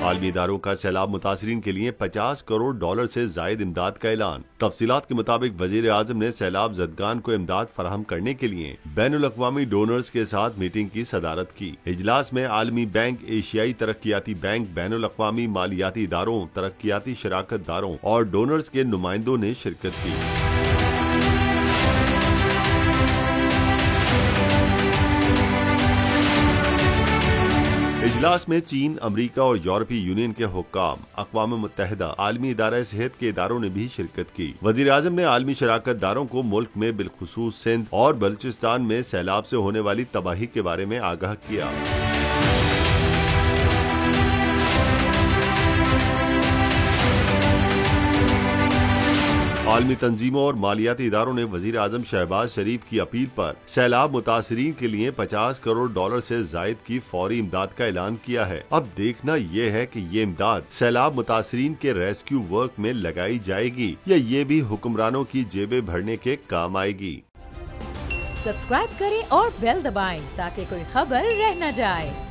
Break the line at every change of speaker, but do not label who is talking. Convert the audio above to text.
आलमी इदारों का सैलाब मुतासरीन के लिए $50 करोड़ से जायद इमदाद का ऐलान। तफसीलात के मुताबिक वजीर आजम ने सैलाब जदगान को इमदाद फराहम करने के लिए बैनुल अक़वामी डोनर्स के साथ मीटिंग की सदारत की। इजलास में आलमी बैंक, एशियाई तरक्याती बैंक, बैनुल अक़वामी मालियाती इदारों, तरक्याती शराकतदारों और डोनर्स के नुमाइंदों ने शिरकत की। इजलास में चीन, अमरीका और यूरोपीय यूनियन के हुक्काम, अक़वाम मुत्तहिदा, आलमी इदारा सेहत के इदारों ने भी शिरकत की। वज़ीर आज़म ने आलमी शराकतदारों को मुल्क में बिलखुसूस सिंध और बलूचिस्तान में सैलाब से होने वाली तबाही के बारे में आगाह किया। आलमी तंजीमों और मालियाती इदारों ने वजीर आजम शहबाज शरीफ की अपील पर सैलाब मुतासरीन के लिए $50 करोड़ से जायद की फौरी इमदाद का ऐलान किया है। अब देखना ये है कि ये इमदाद सैलाब मुतासरीन के रेस्क्यू वर्क में लगाई जाएगी या ये भी हुक्मरानों की जेबें भरने के काम आएगी।
सब्सक्राइब करें और बेल दबाएं ताकि कोई खबर रह न जाए।